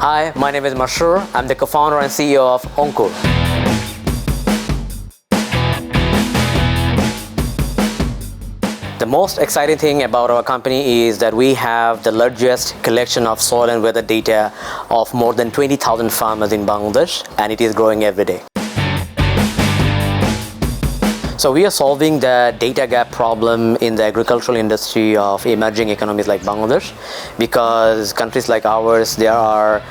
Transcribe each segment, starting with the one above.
Hi, my name is Mashrur. I'm the co-founder and CEO of Aunkur. The most exciting thing about our company is that we have the largest collection of soil and weather data of more than 20,000 farmers in Bangladesh, and it is growing every day. So we are solving the data gap problem in the agricultural industry of emerging economies like Bangladesh, because countries like ours, there are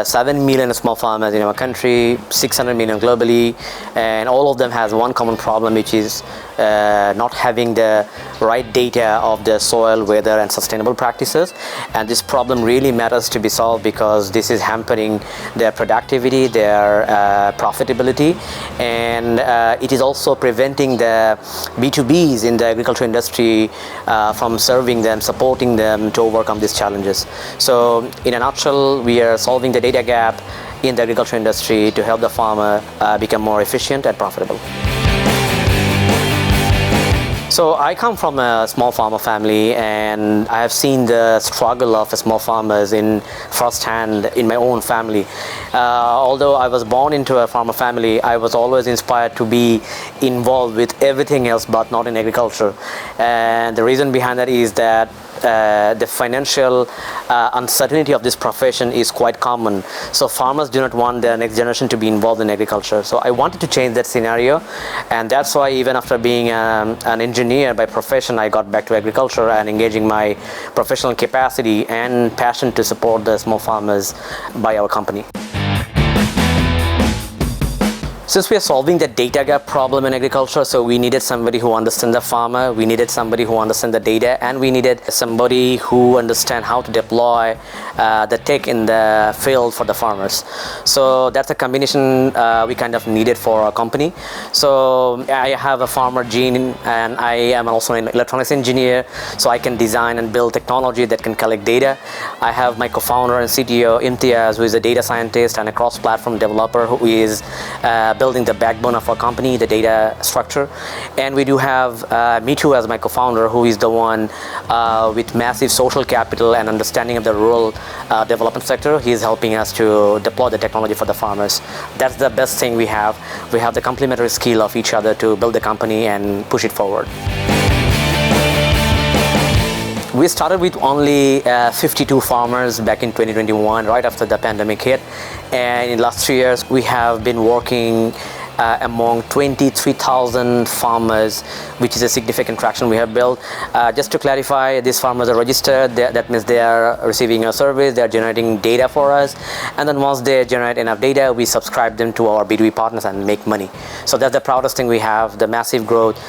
7 million small farmers in our country, 600 million globally, and all of them has one common problem, which is not having the right data of the soil, weather, and sustainable practices. And this problem really matters to be solved because this is hampering their productivity, their profitability, and it is also preventing the B2Bs in the agriculture industry from serving them, supporting them to overcome these challenges. So in a nutshell, we are solving the data gap in the agriculture industry to help the farmer become more efficient and profitable. So I come from a small farmer family, and I have seen the struggle of small farmers in firsthand in my own family. Although I was born into a farmer family, I was always inspired to be involved with everything else but not in agriculture. And the reason behind that is that the financial uncertainty of this profession is quite common. So farmers do not want their next generation to be involved in agriculture. So I wanted to change that scenario, and that's why even after being an engineer by profession, I got back to agriculture and engaging my professional capacity and passion to support the small farmers by our company. Since we are solving the data gap problem in agriculture, so we needed somebody who understands the farmer, we needed somebody who understands the data, and we needed somebody who understands how to deploy the tech in the field for the farmers. So that's a combination we kind of needed for our company. So I have a farmer gene, and I am also an electronics engineer, so I can design and build technology that can collect data. I have my co-founder and CTO, Imtiaz, who is a data scientist and a cross-platform developer who is building the backbone of our company, the data structure. And we do have Mithu as my co-founder, who is the one with massive social capital and understanding of the rural development sector. He is helping us to deploy the technology for the farmers. That's the best thing we have. We have the complementary skill of each other to build the company and push it forward. We started with only 52 farmers back in 2021, right after the pandemic hit. And in the last 3 years, we have been working among 23,000 farmers, which is a significant traction we have built. Just to clarify, these farmers are registered. That means they are receiving a service, they are generating data for us. And then once they generate enough data, we subscribe them to our B2B partners and make money. So that's the proudest thing we have, the massive growth.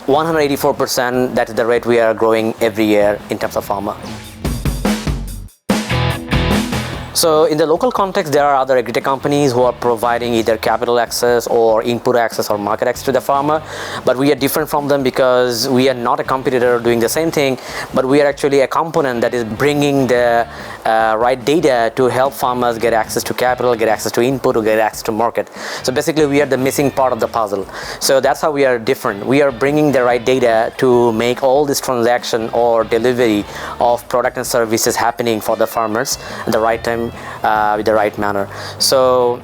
184%, that is the rate we are growing every year in terms of farmer. So in the local context, there are other agri-tech companies who are providing either capital access or input access or market access to the farmer. But we are different from them because we are not a competitor doing the same thing, but we are actually a component that is bringing the right data to help farmers get access to capital, get access to input, or get access to market. So basically, we are the missing part of the puzzle. So that's how we are different. We are bringing the right data to make all this transaction or delivery of product and services happening for the farmers at the right time, with the right manner. So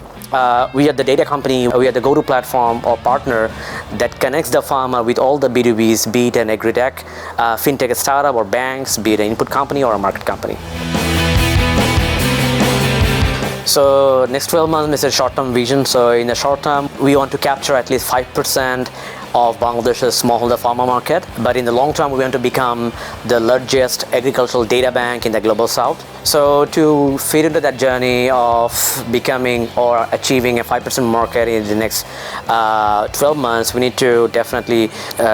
we are the data company, we are the go-to platform or partner that connects the farmer with all the B2Bs, be it an agri-tech, fintech startup or banks, be it an input company or a market company. So next 12 months is a short-term vision. So in the short term, we want to capture at least 5% of Bangladesh's smallholder farmer market. But in the long term, we want to become the largest agricultural data bank in the global south. So to fit into that journey of becoming or achieving a 5% market in the next 12 months, we need to definitely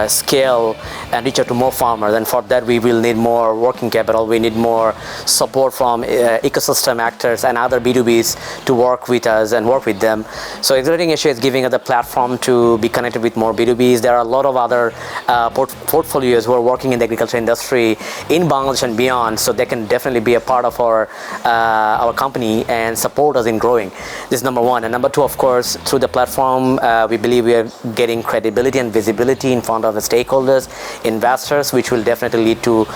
scale and reach out to more farmers. And for that, we will need more working capital. We need more support from ecosystem actors and other B2Bs to work with us and work with them. So Accelerating Asia is giving us the platform to be connected with more B2Bs. There are a lot of other portfolios who are working in the agriculture industry in Bangladesh and beyond, so they can definitely be a part of our company and support us in growing. This is number one. And number two, of course, through the platform, we believe we are getting credibility and visibility in front of the stakeholders, investors, which will definitely lead to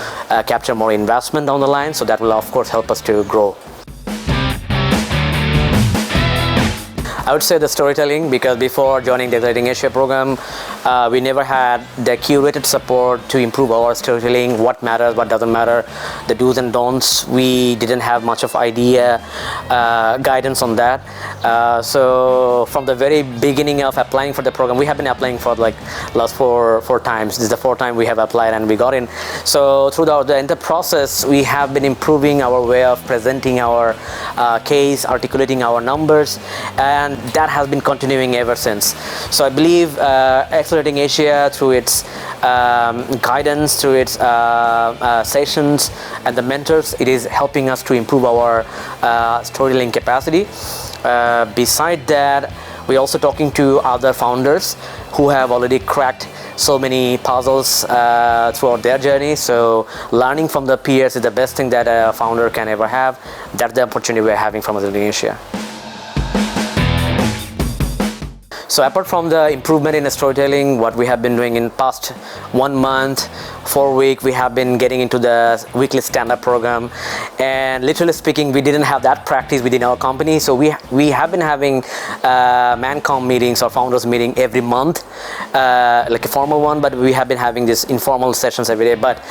capture more investment down the line. So that will, of course, help us to grow. I would say the storytelling, because before joining the Accelerating Asia program, we never had the curated support to improve our storytelling, what matters, what doesn't matter, the do's and don'ts. We didn't have much of idea, guidance on that. So from the very beginning of applying for the program, we have been applying for like last four times. This is the fourth time we have applied and we got in. So throughout the entire process, we have been improving our way of presenting our case, articulating our numbers, and that has been continuing ever since. So I believe Accelerating Asia, through its guidance, through its sessions and the mentors, it is helping us to improve our storytelling capacity. Beside that, we're also talking to other founders who have already cracked so many puzzles throughout their journey. So learning from the peers is the best thing that a founder can ever have. That's the opportunity we're having from Accelerating Asia. So apart from the improvement in the storytelling, what we have been doing in past 1 month, 4 weeks, we have been getting into the weekly stand-up program. And literally speaking, we didn't have that practice within our company. So we have been having man-com meetings or founders meeting every month, like a formal one, but we have been having these informal sessions every day. But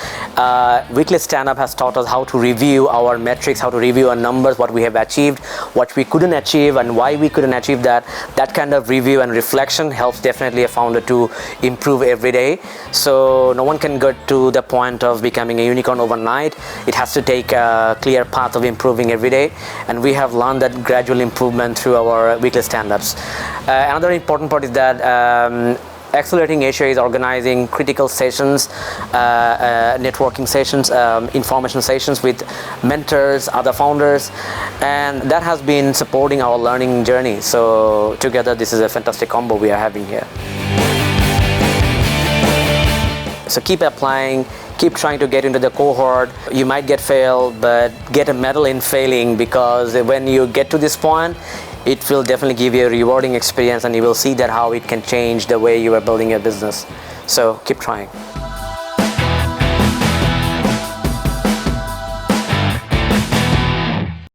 weekly stand-up has taught us how to review our metrics, how to review our numbers, what we have achieved, what we couldn't achieve, and why we couldn't achieve that. That kind of review and reflection helps definitely a founder to improve every day. So no one can get to the point of becoming a unicorn overnight. It has to take a clear path of improving every day, and we have learned that gradual improvement through our weekly stand-ups. Another important part is that Accelerating Asia is organizing critical sessions, networking sessions, information sessions with mentors, other founders, and that has been supporting our learning journey. So together, this is a fantastic combo we are having here. So keep applying, keep trying to get into the cohort. You might get failed, but get a medal in failing, because when you get to this point, it will definitely give you a rewarding experience, and you will see that how it can change the way you are building your business. So keep trying.